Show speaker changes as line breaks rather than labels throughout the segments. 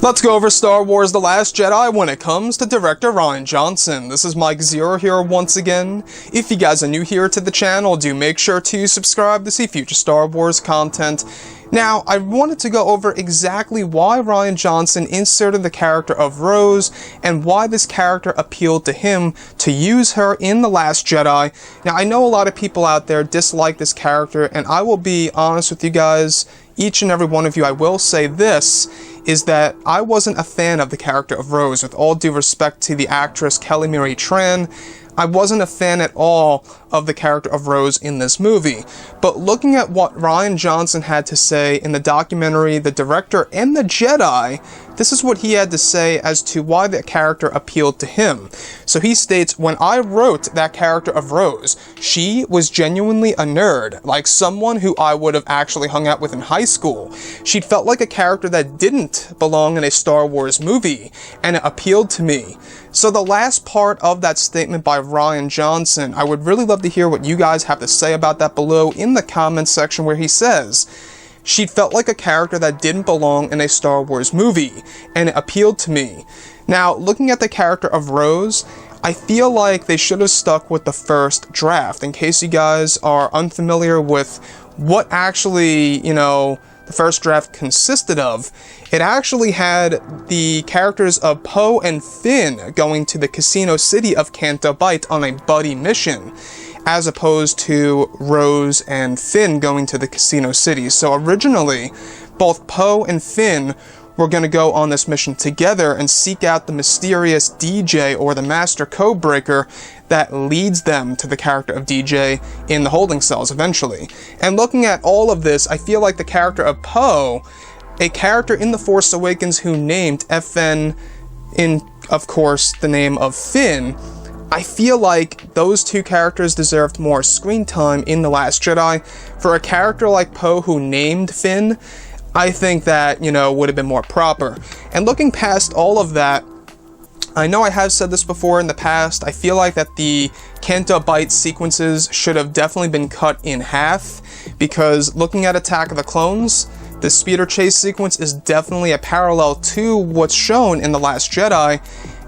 Let's go over Star Wars The Last Jedi when it comes to director Rian Johnson. This is Mike Zero here once again. If you guys are new here to the channel, do make sure to subscribe to see future Star Wars content. Now, I wanted to go over exactly why Rian Johnson inserted the character of Rose and why this character appealed to him to use her in The Last Jedi. Now, I know a lot of people out there dislike this character, and I will be honest with you guys, each and every one of you, I will say this, is that I wasn't a fan of the character of Rose. With all due respect to the actress Kelly Marie Tran, I wasn't a fan at all of the character of Rose in this movie. But looking at what Rian Johnson had to say in the documentary, The Director and the Jedi, this is what he had to say as to why that character appealed to him. So he states, "When I wrote that character of Rose, she was genuinely a nerd, like someone who I would have actually hung out with in high school. She felt like a character that didn't belong in a Star Wars movie, and it appealed to me." So the last part of that statement by Rian Johnson, I would really love to hear what you guys have to say about that below in the comments section, where he says, "She felt like a character that didn't belong in a Star Wars movie, and it appealed to me." Now, looking at the character of Rose, I feel like they should have stuck with the first draft. In case you guys are unfamiliar with what actually, the first draft consisted of, it actually had the characters of Poe and Finn going to the casino city of Cantobight on a buddy mission, as opposed to Rose and Finn going to the casino city. So originally, both Poe and Finn were going to go on this mission together and seek out the mysterious DJ, or the Master Codebreaker, that leads them to the character of DJ in the holding cells eventually. And looking at all of this, I feel like the character of Poe, a character in The Force Awakens who named FN in, of course, the name of Finn, I feel like those two characters deserved more screen time in The Last Jedi. For a character like Poe who named Finn, I think that, would have been more proper. And looking past all of that, I know I have said this before in the past, I feel like that the cantobight sequences should have definitely been cut in half, because looking at Attack of the Clones, the speeder chase sequence is definitely a parallel to what's shown in The Last Jedi,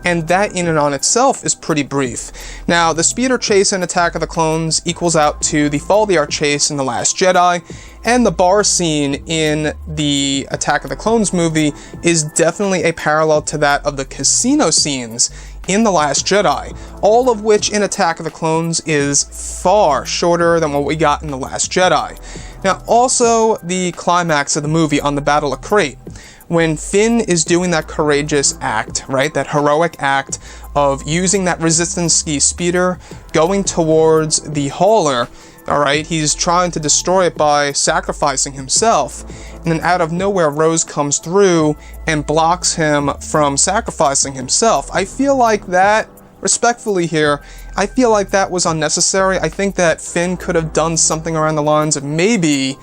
and that in and on itself is pretty brief. Now, the speeder chase in Attack of the Clones equals out to the Fall of the Ark chase in The Last Jedi, and the bar scene in the Attack of the Clones movie is definitely a parallel to that of the casino scenes in The Last Jedi, all of which in Attack of the Clones is far shorter than what we got in The Last Jedi. Now, also the climax of the movie on the Battle of Crate, when Finn is doing that courageous act, right, that heroic act of using that resistance ski speeder, going towards the hauler, alright, he's trying to destroy it by sacrificing himself, and then out of nowhere Rose comes through and blocks him from sacrificing himself. I feel like that, respectfully here, I feel like that was unnecessary. I think that Finn could have done something around the lines of maybe,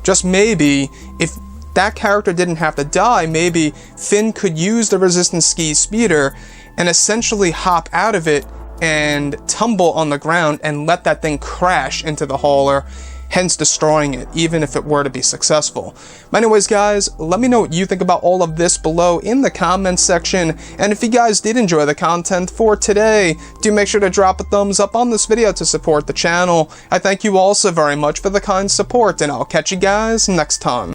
just maybe, if that character didn't have to die, maybe Finn could use the resistance ski speeder and essentially hop out of it and tumble on the ground and let that thing crash into the hauler, hence destroying it, even if it were to be successful. But anyways, guys, let me know what you think about all of this below in the comments section, and if you guys did enjoy the content for today, do make sure to drop a thumbs up on this video to support the channel. I thank you all so very much for the kind support, and I'll catch you guys next time.